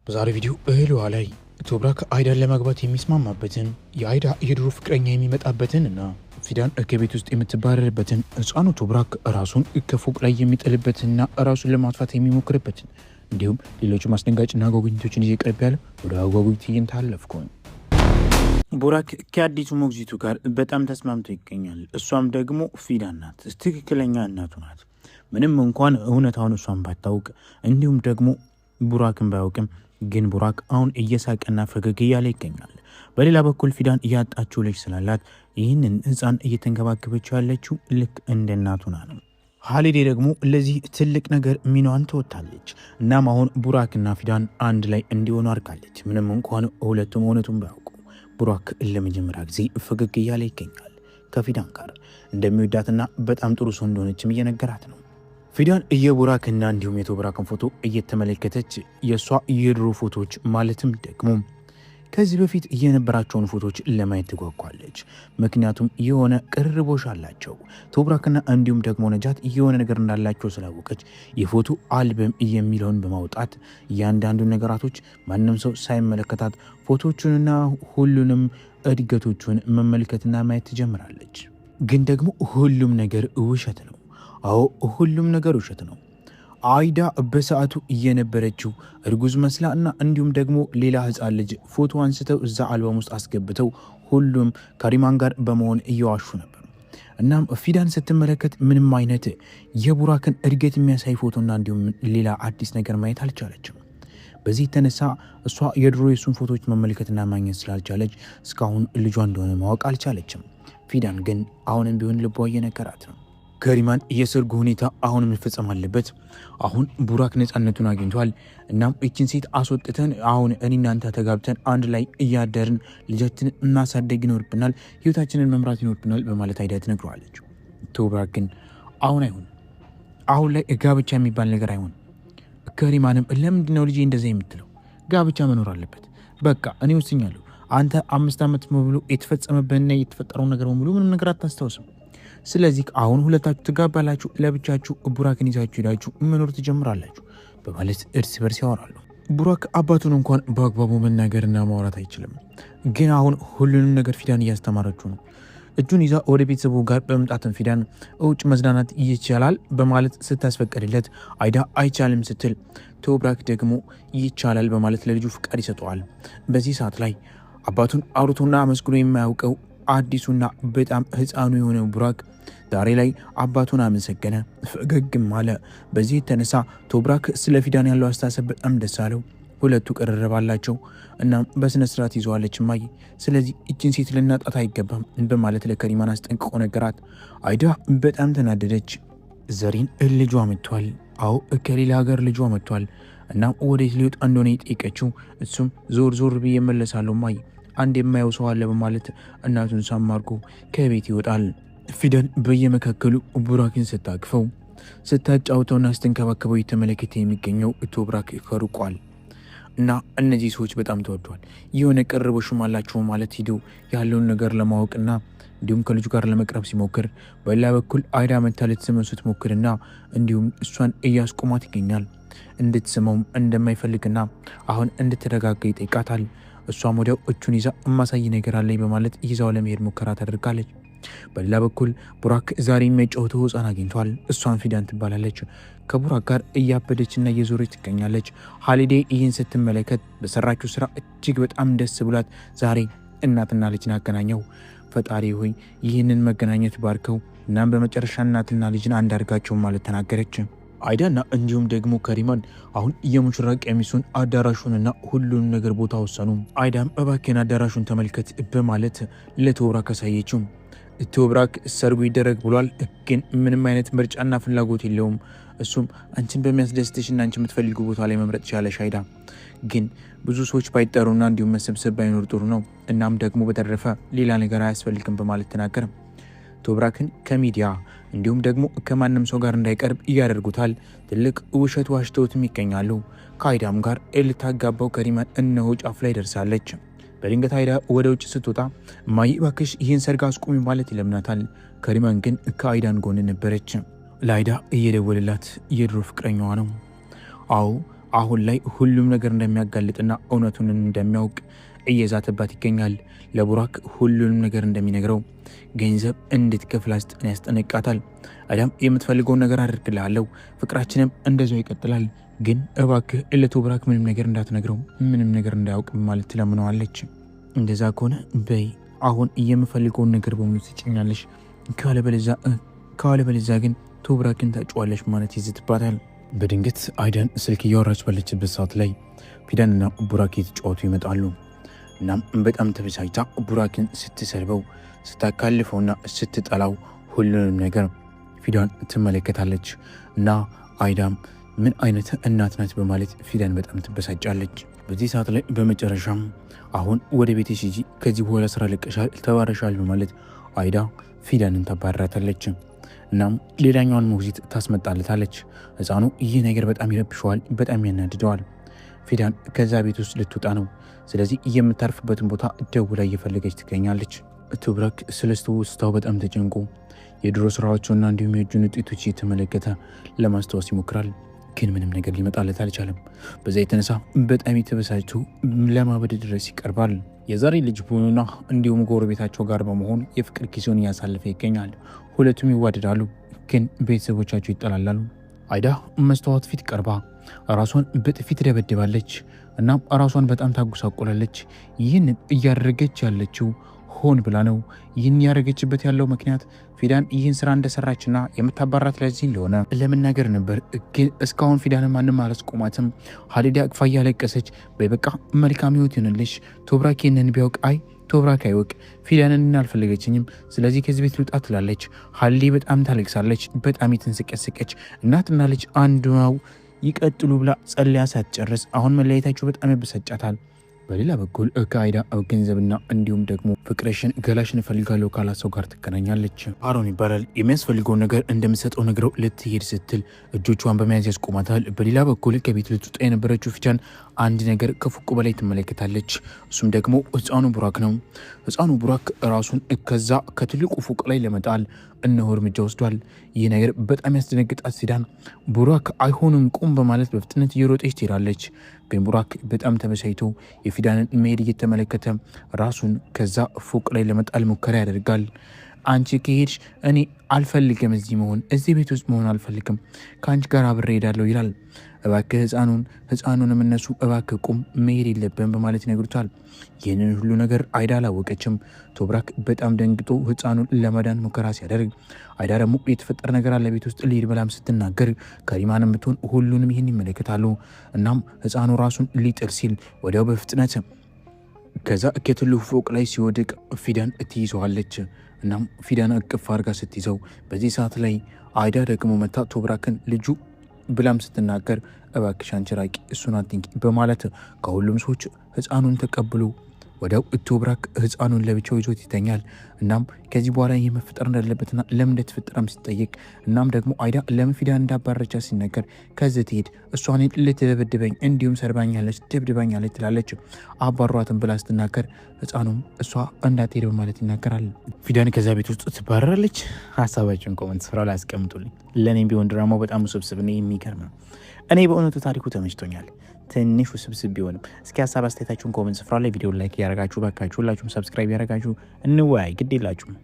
በዛሬ ቪዲዮ እህልዋ ላይ ቶብራክ አይዳን ለማግባት የሚስማማበትን የአይዳ የድሮ ፍቅረኛ የሚመጣበትን እና ፊዳን ከቤት ውስጥ የምትባረርበትን ህፃኑ ቶብራክ ራሱን ከፎቅ ላይ የሚጥልበትንና ራሱን ለማጥፋት የሚሞክርበትን እንዲሁም ሌሎች ማስደንጋጭና አጓጉኝቶችን ይዤ ቀርብ ያለ ወደ አጓጉኝ ትዕይንት አለፍኩኝ። ቡራክ ከአዲሱ ሞግዚቱ ጋር በጣም ተስማምቶ ይገኛል። እሷም ደግሞ ፊዳን ናት፣ ትክክለኛ እናቱ ናት። ምንም እንኳን እውነታውን እሷን ባታውቅ እንዲሁም ደግሞ ቡራክን ባያውቅም ግን ቡራክ አሁን እየሳቀና ፈገግ እያለ ይገኛል። በሌላ በኩል ፊዳን እያጣችው ልጅ ስላላት ይህንን ህፃን እየተንከባከበችው ያለችው ልክ እንደ እናቱና ነው። ሀሊዴ ደግሞ ለዚህ ትልቅ ነገር ሚናዋን ትወጣለች። እናም አሁን ቡራክና ፊዳን አንድ ላይ እንዲሆኑ አድርጋለች። ምንም እንኳን ሁለቱም እውነቱን ባያውቁ ቡራክ ለመጀመሪያ ጊዜ ፈገግ እያለ ይገኛል። ከፊዳን ጋር እንደሚወዳትና በጣም ጥሩ ሰው እንደሆነችም እየነገራት ነው። ፊዳን የቡራክና እንዲሁም የቶብራክን ፎቶ እየተመለከተች የእሷ የድሮ ፎቶዎች ማለትም ደግሞ ከዚህ በፊት የነበራቸውን ፎቶዎች ለማየት ትጓጓለች። ምክንያቱም የሆነ ቅርርቦሽ አላቸው። ቶብራክና እንዲሁም ደግሞ ነጃት የሆነ ነገር እንዳላቸው ስላወቀች የፎቶ አልበም የሚለውን በማውጣት እያንዳንዱ ነገራቶች ማንም ሰው ሳይመለከታት ፎቶቹንና ሁሉንም እድገቶቹን መመልከትና ማየት ትጀምራለች። ግን ደግሞ ሁሉም ነገር ውሸት ነው። አዎ ሁሉም ነገር ውሸት ነው። አይዳ በሰዓቱ እየነበረችው እርጉዝ መስላ እና እንዲሁም ደግሞ ሌላ ህፃን ልጅ ፎቶ አንስተው እዛ አልበም ውስጥ አስገብተው ሁሉም ከሪማን ጋር በመሆን እየዋሹ ነበር። እናም ፊዳን ስትመለከት ምንም አይነት የቡራክን እድገት የሚያሳይ ፎቶና እንዲሁም ሌላ አዲስ ነገር ማየት አልቻለችም። በዚህ የተነሳ እሷ የድሮ የሱን ፎቶዎች መመልከትና ማግኘት ስላልቻለች እስካሁን ልጇ እንደሆነ ማወቅ አልቻለችም። ፊዳን ግን አሁንም ቢሆን ልቧ እየነገራት ነው። ከሪማን የሰርጉ ሁኔታ አሁን መፈጸም አለበት። አሁን ቡራክ ነፃነቱን አግኝቷል። እናም እችን ሴት አስወጥተን አሁን እኔ እናንተ ተጋብተን አንድ ላይ እያደርን ልጃችንን እናሳደግ ይኖርብናል፣ ህይወታችንን መምራት ይኖርብናል በማለት አይዳ ትነግረዋለች። ቶብራክ ግን አሁን አይሆን፣ አሁን ላይ ጋብቻ የሚባል ነገር አይሆን። ከሪማንም ለምንድነው ልጄ እንደዛ የምትለው? ጋብቻ መኖር አለበት። በቃ እኔ ወስኛለሁ። አንተ 5 ዓመት ሙሉ የተፈጸመብህና የተፈጠረውን ነገር በሙሉ ምንም ነገር አታስታውስም። ስለዚህ አሁን ሁለታችሁ ትጋባላችሁ፣ ለብቻችሁ ቡራክን ይዛችሁ ሄዳችሁ መኖር ትጀምራላችሁ በማለት እርስ በርስ ያወራሉ። ቡራክ አባቱን እንኳን በአግባቡ መናገርና ማውራት አይችልም። ግን አሁን ሁሉንም ነገር ፊዳን እያስተማረችው ነው። እጁን ይዛ ወደ ቤተሰቡ ጋር በመምጣትም ፊዳን እውጭ መዝናናት ይቻላል በማለት ስታስፈቀድለት አይዳ አይቻልም ስትል ቶብራክ ደግሞ ይቻላል በማለት ለልጁ ፍቃድ ይሰጠዋል። በዚህ ሰዓት ላይ አባቱን አውርቶና አመስግኖ የማያውቀው አዲሱና በጣም ህፃኑ የሆነው ቡራክ ዛሬ ላይ አባቱን አመሰገነ፣ ፈገግም አለ። በዚህ የተነሳ ቶብራክ ስለ ፊዳን ያለው አስተሳሰብ በጣም ደስ አለው። ሁለቱ ቀረረባላቸው። እናም በስነ ስርዓት ይዘዋለች ማይ። ስለዚህ እችን ሴት ልናጣት አይገባም በማለት ለከሪማን አስጠንቅቆ ነገራት። አይዳ በጣም ተናደደች። ዘሪን ልጇ መጥቷል። አዎ ከሌላ ሀገር ልጇ መጥቷል። እናም ወዴት ሊወጣ እንደሆነ የጠየቀችው እሱም ዞር ዞር ብዬ እመለሳለሁ ማይ፣ አንድ የማየው ሰው አለ በማለት እናቱን ሳማርጎ ከቤት ይወጣል። ፊዳን በየመካከሉ ቡራክን ስታቅፈው ስታጫውተውና ስትንከባከበው የተመለከተ የሚገኘው ቶብራክ ከሩቋል። እና እነዚህ ሰዎች በጣም ተወዷል። የሆነ ቅርቦሽም አላቸው ማለት ሂደው ያለውን ነገር ለማወቅና እንዲሁም ከልጁ ጋር ለመቅረብ ሲሞክር፣ በሌላ በኩል አይዳ መታ ልትስመው ስትሞክርና እንዲሁም እሷን እያስቆማት ይገኛል። እንድትስመውም እንደማይፈልግና አሁን እንድትረጋጋ ይጠይቃታል። እሷም ወዲያው እጁን ይዛ እማሳይ ነገር አለኝ በማለት ይዛው ለመሄድ ሙከራ ታደርጋለች። በሌላ በኩል ቡራክ ዛሬ የሚያጫውተው ህፃን አግኝቷል። እሷን ፊዳን ትባላለች። ከቡራክ ጋር እያበደችና እየዞረች ትገኛለች። ሀሊዴ ይህን ስትመለከት በሰራችው ስራ እጅግ በጣም ደስ ብሏት ዛሬ እናትና ልጅን አገናኘው። ፈጣሪ ሆይ ይህንን መገናኘት ባርከው፣ እናም በመጨረሻ እናትና ልጅን አንድ አድርጋቸው ማለት ተናገረች። አይዳና እንዲሁም ደግሞ ከሪማን አሁን የሙሽራ ቀሚሱን አዳራሹንና ሁሉንም ነገር ቦታ ወሰኑ። አይዳም እባክህን አዳራሹን ተመልከት በማለት ለቶብራክ አሳየችው። ቶብራክ ሰርጉ ይደረግ ብሏል፣ ግን ምንም አይነት ምርጫና ፍላጎት የለውም። እሱም አንቺን በሚያስደስትሽና አንቺ የምትፈልጉ ቦታ ላይ መምረጥ ቻለሽ። አይዳ ግን ብዙ ሰዎች ባይጠሩና እንዲሁም መሰብሰብ ባይኖር ጥሩ ነው። እናም ደግሞ በተረፈ ሌላ ነገር አያስፈልግም በማለት ተናገረ። ቶብራክን ከሚዲያ እንዲሁም ደግሞ ከማንም ሰው ጋር እንዳይቀርብ እያደርጉታል። ትልቅ ውሸት ዋሽተውትም ይገኛሉ። ከአይዳም ጋር ልታጋባው ከሪማን እነሆ ጫፍ ላይ ደርሳለች። በድንገት አይዳ ወደ ውጭ ስትወጣ እማዬ እባክሽ ይህን ሰርግ አስቁሚ ማለት ይለምናታል። ከሪማን ግን ከአይዳን ጎን ነበረች። ለአይዳ እየደወለላት የድሮ ፍቅረኛዋ ነው። አዎ አሁን ላይ ሁሉም ነገር እንደሚያጋልጥና እውነቱን እንደሚያውቅ እየዛተባት ይገኛል። ለቡራክ ሁሉንም ነገር እንደሚነግረው ገንዘብ እንድትከፍል ያስጠነቅቃታል። አዳም የምትፈልገውን ነገር አድርግልሃለሁ፣ ፍቅራችንም እንደዛው ይቀጥላል፣ ግን እባክህ ለቶብራክ ምንም ነገር እንዳትነግረው፣ ምንም ነገር እንዳያውቅ ማለት ትለምነዋለች። እንደዛ ከሆነ በይ አሁን የምፈልገውን ነገር በሙሉ ትጭኛለሽ፣ ካለበለዚያ ግን ቶብራክን ታጭዋለሽ ማለት ይዝትባታል። በድንገት አይዳን ስልክ እያወራች ባለችበት ሰዓት ላይ ፊዳንና ቡራክ የተጫወቱ ይመጣሉ። እናም በጣም ተበሳጭታ ቡራክን ስትሰልበው፣ ስታካልፈውና ስትጠላው ሁሉንም ነገር ፊዳን ትመለከታለች። እና አይዳም ምን አይነት እናት ናት በማለት ፊዳን በጣም ትበሳጫለች። በዚህ ሰዓት ላይ በመጨረሻም አሁን ወደ ቤትሽ ሂጂ፣ ከዚህ በኋላ ስራ ለቀሻል፣ ተባረሻል በማለት አይዳ ፊዳንን ታባራታለች። እናም ሌላኛዋን ሞግዚት ታስመጣለታለች። ህፃኑ ይህ ነገር በጣም ይረብሸዋል፣ በጣም ያናድደዋል። ፊዳን ከዛ ቤት ውስጥ ልትወጣ ነው። ስለዚህ የምታርፍበትን ቦታ ደውላ እየፈለገች ትገኛለች። ቶብራክ ስለ ትውስታው በጣም ተጨንቆ የድሮ ስራዎቹና እንዲሁም የእጁን ውጤቶች እየተመለከተ ለማስታወስ ይሞክራል። ግን ምንም ነገር ሊመጣለት አልቻለም። በዛ የተነሳ በጣም የተበሳጭቶ ለማበድ ድረስ ይቀርባል። የዛሬ ልጅ ቡኑና እንዲሁም ጎረቤታቸው ጋር በመሆን የፍቅር ጊዜውን እያሳለፈ ይገኛል። ሁለቱም ይዋደዳሉ፣ ግን ቤተሰቦቻቸው ይጠላላሉ። አይዳ መስታወት ፊት ቀርባ ራሷን በጥፊ ትደበድባለች። እናም ራሷን በጣም ታጉሳቆላለች። ይህን እያደረገች ያለችው ሆን ብላ ነው። ይህን ያደረገችበት ያለው ምክንያት ፊዳን ይህን ስራ እንደሰራችና የምታባራት ለዚህ እንደሆነ ለመናገር ነበር። ግን እስካሁን ፊዳን ማንም አላስቆማትም። ሀሊዳ አቅፋ እያለቀሰች በበቃ መልካም ህይወት ይሆንልሽ፣ ቶብራክ ይህንን ቢያውቅ ቶብራክ አይወቅ፣ ፊዳንን አልፈለገችኝም፣ ስለዚህ ከዚህ ቤት ልውጣ ትላለች። ሀሊ በጣም ታለቅሳለች። በጣም የተንሰቀሰቀች እናትና ልጅ አንድው ይቀጥሉ ብላ ጸልያ ሳትጨርስ አሁን መለያየታቸው በጣም ያበሳጫታል። በሌላ በኩል ከአይዳ ገንዘብና እንዲሁም ደግሞ ፍቅረሽን ገላሽን እፈልጋለሁ ካላት ሰው ጋር ትገናኛለች። አሮን ይባላል። የሚያስፈልገውን ነገር እንደምትሰጠው ነግረው ልትሄድ ስትል እጆቿን በመያዝ ያስቆማታል። በሌላ በኩል ከቤት ልትወጣ የነበረችው ፊዳን አንድ ነገር ከፎቅ በላይ ትመለከታለች። እሱም ደግሞ ህፃኑ ቡራክ ነው። ህፃኑ ቡራክ ራሱን ከዛ ከትልቁ ፎቅ ላይ ለመጣል እነሆ እርምጃ ወስዷል። ይህ ነገር በጣም ያስደነግጣት ፊዳን ቡራክ አይሆንም ቁም በማለት በፍጥነት እየሮጠች ትሄዳለች። ግን ቡራክ በጣም ተበሳይቶ የፊዳንን መሄድ እየተመለከተ ራሱን ከዛ ፎቅ ላይ ለመጣል ሙከራ ያደርጋል። አንቺ ከሄድሽ እኔ አልፈልግም፣ እዚህ ቤት ውስጥ መሆን አልፈልግም፣ ከአንቺ ጋር አብሬ ሄዳለሁ ይላል። እባክህ ህፃኑንም እነሱ እባክህ ቁም፣ መሄድ የለብን በማለት ይነግሩታል። ይህንን ሁሉ ነገር አይዳ አላወቀችም። ቶብራክ በጣም ደንግጦ ህፃኑን ለመዳን ሙከራ ሲያደርግ፣ አይዳ ደግሞ የተፈጠረ ነገር አለ ቤት ውስጥ ልሂድ ብላም ስትናገር ከሪማንም ብትሆን ሁሉንም ይህን ይመለከታሉ። እናም ህፃኑ ራሱን ሊጥል ሲል ወዲያው በፍጥነት ከዛ ከትልቁ ፎቅ ላይ ሲወድቅ ፊዳን ትይዘዋለች። እናም ፊዳን እቅፍ አድርጋ ስትይዘው በዚህ ሰዓት ላይ አይዳ ደግሞ መታ ቶብራክን ልጁ ብላም ስትናገር እባክሽ አንቺ ራቂ፣ እሱን አትንኪ በማለት ከሁሉም ሰዎች ህፃኑን ተቀብሎ ወዲያው ቶብራክ ህፃኑን ለብቻው ይዞት ይተኛል። እናም ከዚህ በኋላ ይህ መፈጠር እንዳለበትና ለምን እንደተፈጠረም ሲጠየቅ እናም ደግሞ አይዳ ለምን ፊዳን እንዳባረቻ ሲነገር ከዚህ ትሄድ እሷን ልትደበድበኝ እንዲሁም ሰርባኛለች፣ ደብድባኛለች ትላለች። አባሯትን ብላ ስትናገር ህፃኑም እሷ እንዳትሄድ በማለት ይናገራል። ፊዳን ከዛ ቤት ውስጥ ትባረራለች። ሀሳባችን ኮመንት ስፍራ ላይ አስቀምጡልኝ። ለእኔም ቢሆን ድራማው በጣም ውስብስብ ነው፣ የሚገርም ነው። እኔ በእውነቱ ታሪኩ ተመችቶኛል። ትንሽ ውስብስብ ቢሆንም እስኪ ሀሳብ አስተያየታችሁን ኮመንት ስፍራ ላይ ቪዲዮ ላይክ ያደረጋችሁ ባካችሁ ሁላችሁም ሰብስክራይብ ያደረጋችሁ እንወያይ፣ ግድ የላችሁም።